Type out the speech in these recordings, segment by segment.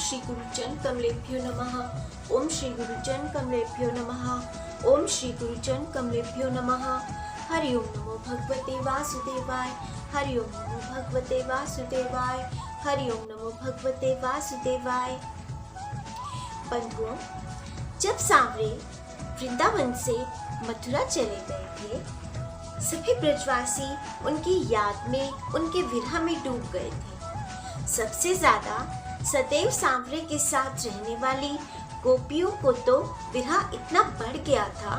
श्री गुरुचरण कमलेभ्यो नमः। ओम श्री गुरुचरण कमलेभ्यो नमः। ओम श्री गुरुचरण कमलेभ्यो नमः। हरि ओम नमो भगवते वासुदेवाय। हरि ओम नमो भगवते वासुदेवाय। हरि ओम नमो भगवते वासुदेवाय। बंधुओं, जब सांवरे वृंदावन से मथुरा चले गए थे, सभी ब्रजवासी उनकी याद में, उनके विरह में डूब गए थे। सबसे ज्यादा सदैव सांवरे के साथ रहने वाली गोपियों को तो विरह इतना बढ़ गया था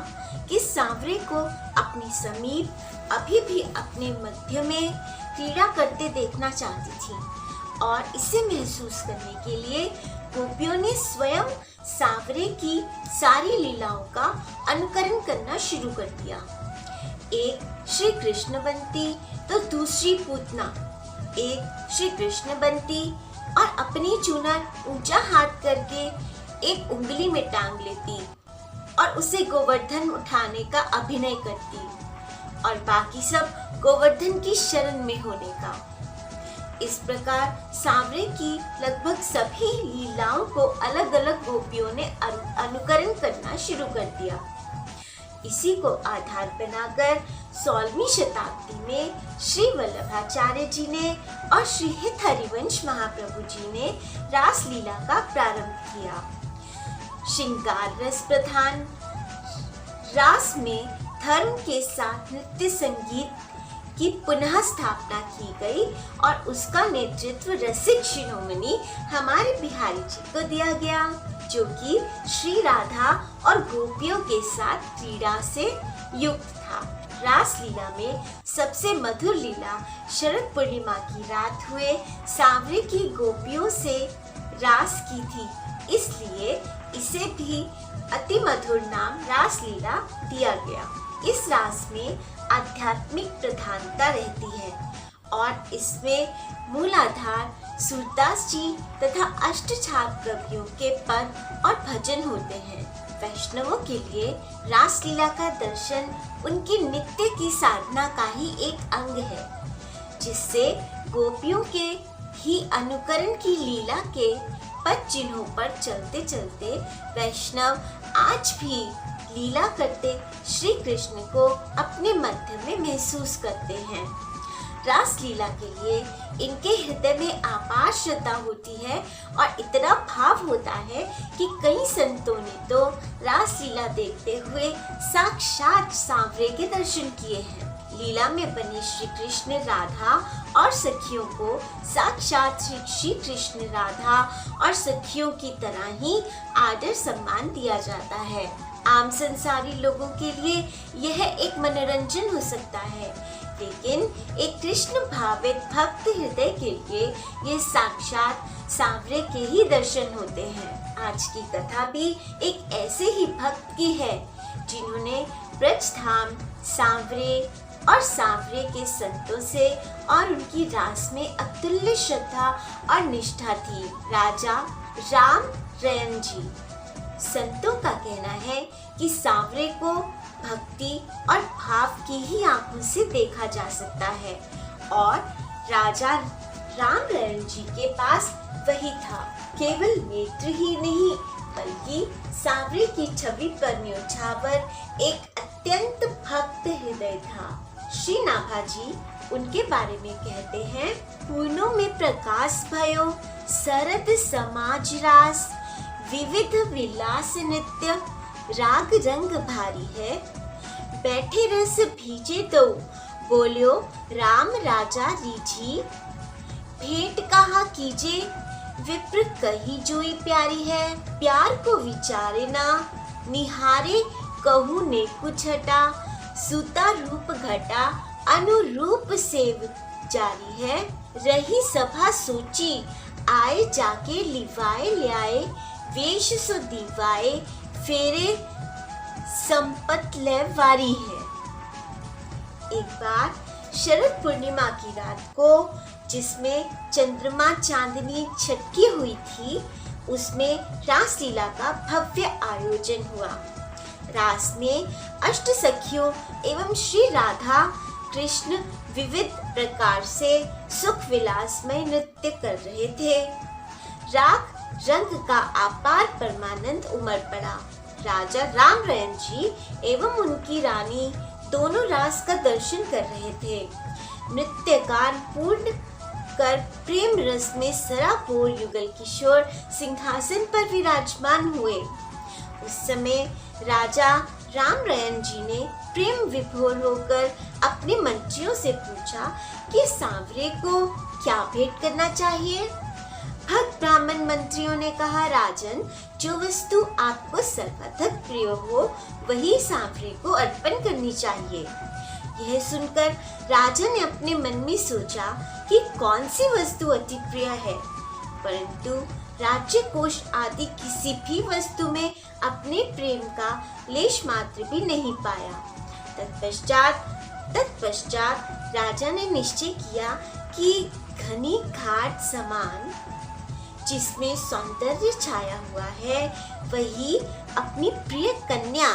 कि सांवरे को अपने समीप अभी भी अपने मध्य में क्रीड़ा करते देखना चाहती थी, और इसे महसूस करने के लिए गोपियों ने स्वयं सांवरे की सारी लीलाओं का अनुकरण करना शुरू कर दिया। एक श्री कृष्ण बनती तो दूसरी पूतना, एक श्री कृष्ण बनती और अपनी चूनर ऊंचा हाथ करके एक उंगली में टांग लेती और उसे गोवर्धन उठाने का अभिनय करती, और बाकी सब गोवर्धन की शरण में होने का। इस प्रकार सांवरे की लगभग सभी लीलाओं को अलग अलग गोपियों ने अनुकरण करना शुरू कर दिया। इसी को आधार बनाकर 16वीं शताब्दी में श्री वल्लभाचार्य जी ने और श्री हित हरिवंश महाप्रभु जी ने रासलीला का प्रारंभ किया। श्रृंगार रस प्रधान रास में धर्म के साथ नृत्य संगीत की पुनः स्थापना की गई, और उसका नेतृत्व रसिक शिरोमणि हमारे बिहारी जी को दिया गया, जो कि श्री राधा और गोपियों के साथ क्रीड़ा से युक्त था। रासलीला में सबसे मधुर लीला शरद पूर्णिमा की रात हुए सांवरे की गोपियों से रास की थी, इसलिए इसे भी अति मधुर नाम रासलीला दिया गया। इस रास में आध्यात्मिक प्रधानता रहती है, और इसमें मूल आधार सूरदास जी तथा अष्टछाप कवियों के पद और भजन होते हैं। वैष्णवों के लिए रासलीला का दर्शन उनकी नित्य की साधना का ही एक अंग है, जिससे गोपियों के ही अनुकरण की लीला के पद चिन्हों पर चलते चलते वैष्णव आज भी लीला करते श्री कृष्ण को अपने मध्य में महसूस करते हैं। रासलीला के लिए इनके हृदय में अपार श्रद्धा होती है, और इतना भाव होता है कि कई संतों ने तो रासलीला देखते हुए साक्षात सांवरे के दर्शन किए हैं। लीला में बने श्री कृष्ण राधा और सखियों को साक्षात श्री कृष्ण राधा और सखियों की तरह ही आदर सम्मान दिया जाता है। आम संसारी लोगों के लिए यह एक मनोरंजन हो सकता है, लेकिन एक कृष्ण भावित भक्त हृदय के लिए ये साक्षात सांवरे के ही दर्शन होते हैं। आज की कथा भी एक ऐसे ही भक्त की है, जिन्होंने ब्रजधाम सांवरे और सांवरे के संतों से और उनकी रास में अतुल्य श्रद्धा और निष्ठा थी। राजा राम रयन जी। संतों का कहना है कि सांवरे को भक्ति और भाव की ही आंखों से देखा जा सकता है, और राजा राम रयन जी के पास वही था। केवल नेत्र ही नहीं, बल्कि सांवरे की छवि पर न्योछावर एक अत्यंत भक्त हृदय था। श्री नाभा जी उनके बारे में कहते हैं, पूर्णों में प्रकाश भयो सरद समाज रास, विविध विलास नित्य राग रंग भारी है, बैठे रस भीजे दो बोलियो राम राजा रीझी, भेंट कहा कीजे विप्र कही जोई प्यारी है, प्यार को विचारे ना निहारे कहू ने कुछ हटा, सूता रूप घटा अनुरूप सेव जारी है, रही सभा सोची आए जाके लिवाए ल्याए, वेश सो दीवाए फेरे संपत ले वारी है। एक बार शरद पूर्णिमा की रात को, जिसमें चंद्रमा चांदनी छटकी हुई थी, उसमें रासलीला का भव्य आयोजन हुआ। रास में अष्ट सखियों एवं श्री राधा कृष्ण विविध प्रकार से सुख विलास में नृत्य कर रहे थे। राग रंग का अपार परमानंद उमड़ पड़ा। राजा रामरयन जी एवं उनकी रानी दोनों रास का दर्शन कर रहे थे। नृत्यगान पूर्ण कर प्रेम रस में सराबोर युगल किशोर सिंहासन पर विराजमान हुए। उस समय राजा रामरयन जी ने प्रेम विभोर होकर अपने मंत्रियों से पूछा कि सांवरे को क्या भेंट करना चाहिए। भक्त ब्राह्मण मंत्रियों ने कहा, राजन, जो वस्तु आपको सर्वाधिक प्रिय हो वही सांवरे को अर्पण करनी चाहिए। यह सुनकर राजा ने अपने मन में सोचा कि कौन सी वस्तु अति प्रिय है, परंतु राज्य कोष आदि किसी भी वस्तु में अपने प्रेम का लेश मात्र भी नहीं पाया। तत्पश्चात राजा ने निश्चय किया कि घनी घाट समान जिसमें सौंदर्य छाया हुआ है वही अपनी प्रिय कन्या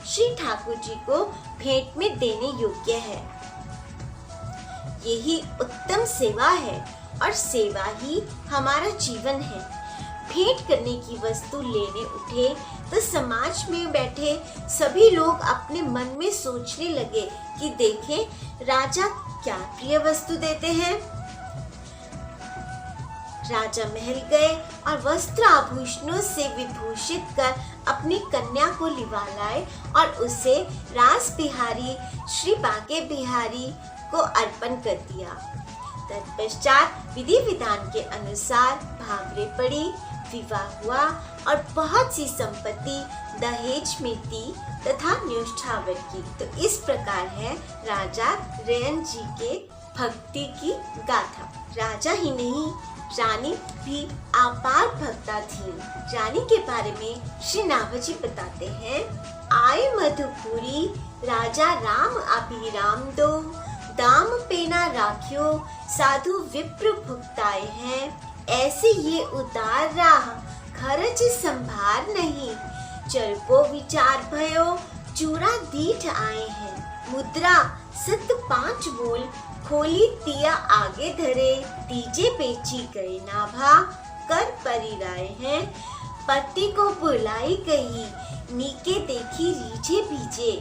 श्री ठाकुर जी को भेंट में देने योग्य है। यही उत्तम सेवा है और सेवा ही हमारा जीवन है। भेंट करने की वस्तु लेने उठे तो समाज में बैठे सभी लोग अपने मन में सोचने लगे कि देखें राजा क्या प्रिय वस्तु देते हैं। राजा महल गए और वस्त्र आभूषणों से विभूषित कर अपनी कन्या को लिवा लाए और उसे रास बिहारी श्री बांके बिहारी को अर्पण कर दिया। तत्पश्चात विधि विधान के अनुसार भावरे पड़ी, विवाह हुआ और बहुत सी संपत्ति दहेज में दी तथा न्योछावर की। तो इस प्रकार है राजा रयन जी के भक्ति की गाथा। राजा ही नहीं, रानी भी अपार भक्ता थी। रानी के बारे में श्री नाभाजी बताते हैं, आए मधुपुरी राजा राम अभिराम दो, दाम पेना राख्यो साधु विप्र भुगताए हैं। ऐसे ये उदार राह खर्च संभार नहीं, चरपो विचार भयो चूरा दीठ आए हैं। मुद्रा सत 5 बोल खोली तिया आगे धरे, तीजे बेची गए नाभा कर परिराए हैं। पति को बुलाई गई नीके देखी रीझे भीजे,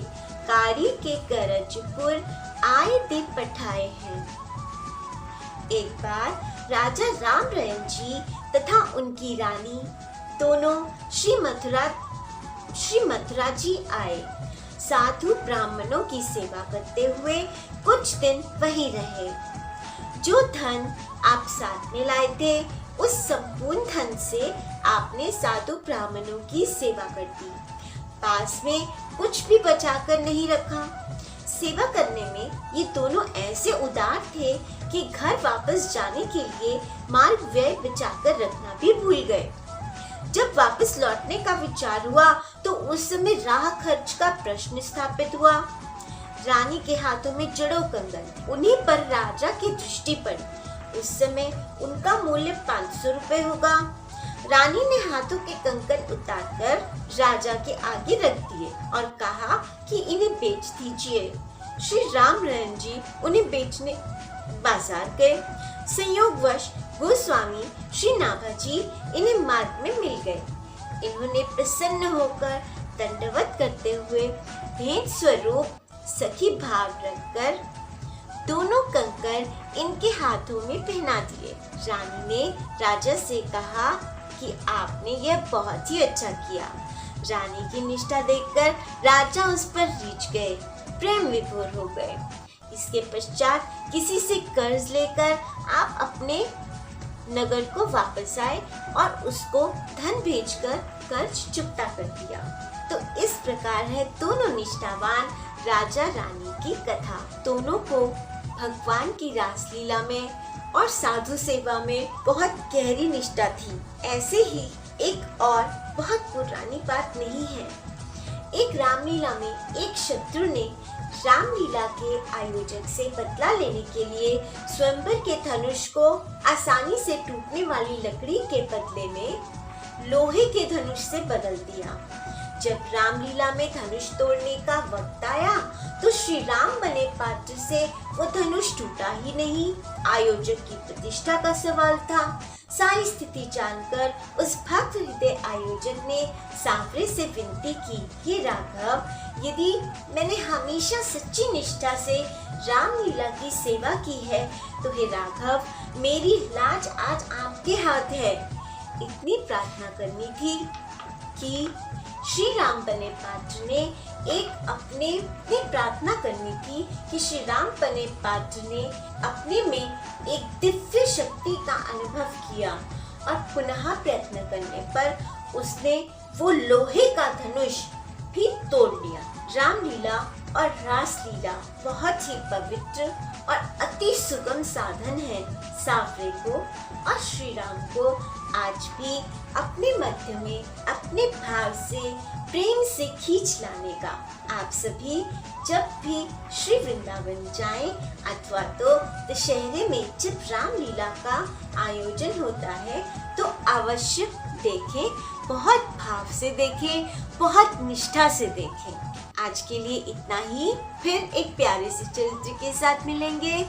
कारी के करजपुर आए दे पठाए हैं। एक बार राजा रामरयन जी तथा उनकी रानी दोनों श्री मथुरा जी आए। साधु ब्राह्मणों की सेवा करते हुए कुछ दिन वहीं रहे। जो धन आप साथ में लाए थे उस संपूर्ण धन से आपने साधु ब्राह्मणों की सेवा कर दी, पास में कुछ भी बचाकर नहीं रखा। सेवा करने में ये दोनों ऐसे उदार थे कि घर वापस जाने के लिए मार्ग व्यय बचाकर रखना भी भूल गए। जब वापस लौटने का विचार हुआ तो उस समय राह खर्च का प्रश्न स्थापित हुआ। रानी के हाथों में जड़ों कंगन, उन्हीं पर राजा की दृष्टि पड़ी। उस समय उनका मूल्य 500 रुपए होगा। रानी ने हाथों के कंगन उतारकर राजा के आगे रख दिए और कहा कि इन्हें बेच दीजिए। श्री रामरयन जी उन्हें बेचने बाजार गए। संयोगवश गोस्वामी श्री नाभाजी इन्हें मार्ग में मिल गए। इन्होंने प्रसन्न होकर दंडवत करते हुए भेंट स्वरूप सखी भाव रखकर दोनों कंकड़ इनके हाथों में पहना दिए। रानी ने राजा से कहा कि आपने यह बहुत ही अच्छा किया। रानी की निष्ठा देखकर राजा उस पर रीझ गए, प्रेम विभोर हो गए। इसके पश्चात किसी से कर्ज लेकर आप अपने नगर को वापस आए और उसको धन भेजकर कर्ज चुकता कर दिया। तो इस प्रकार है दोनों निष्ठावान राजा रानी की कथा। दोनों को भगवान की रासलीला में और साधु सेवा में बहुत गहरी निष्ठा थी। ऐसे ही एक और बहुत पुरानी बात नहीं है। एक रामलीला में एक शत्रु ने रामलीला के आयोजक से बदला लेने के लिए स्वयंवर के धनुष को आसानी से टूटने वाली लकड़ी के बदले में लोहे के धनुष से बदल दिया। जब रामलीला में धनुष तोड़ने का वक्त आया तो श्री राम बने पात्र से वो धनुष टूटा ही नहीं। आयोजक की प्रतिष्ठा का सवाल था। सारी स्थिति जानकर उस भक्त हृदय आयोजक ने सांवरे से विनती की, हे राघव, यदि मैंने हमेशा सच्ची निष्ठा से रामलीला की सेवा की है तो हे राघव, मेरी लाज आज आपके हाथ है। इतनी प्रार्थना करनी थी कि श्री राम बने पात्र ने अपने प्रार्थना करनी थी कि श्री राम बने पात्र ने अपने में एक दिव्य शक्ति का अनुभव किया और पुनः प्रयत्न करने पर उसने वो लोहे का धनुष भी तोड़ लिया। रामलीला और रासलीला बहुत ही पवित्र और अति सुगम साधन है। सांवरे को और श्री राम को आज भी अपने मध्य में अपने भाव से प्रेम से खींच लाने का। आप सभी जब भी श्री वृंदावन जाएं अथवा तो दशहरे में जब रामलीला का आयोजन होता है तो अवश्य देखें, बहुत भाव से देखें, बहुत निष्ठा से देखें। आज के लिए इतना ही, फिर एक प्यारे से चरित्र के साथ मिलेंगे।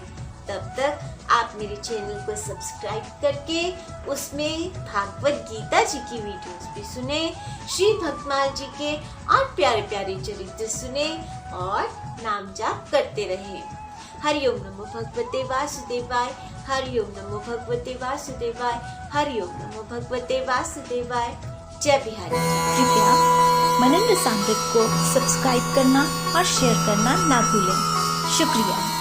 तब तक आप मेरे चैनल को सब्सक्राइब करके उसमें भागवत गीता जी की वीडियोस भी सुने, श्री भक्तमाल जी के और प्यारे प्यारे चरित्र सुने और नाम जाप करते रहे। हरिओम नमो भगवते वासुदेवाय, हरिओम नमो भगवते वासुदेवाय, हरिओम नमो भगवते वासुदेवाय। जय बिहारी। कृपया मनन रसामृत को सब्सक्राइब करना और शेयर करना ना भूलें। शुक्रिया।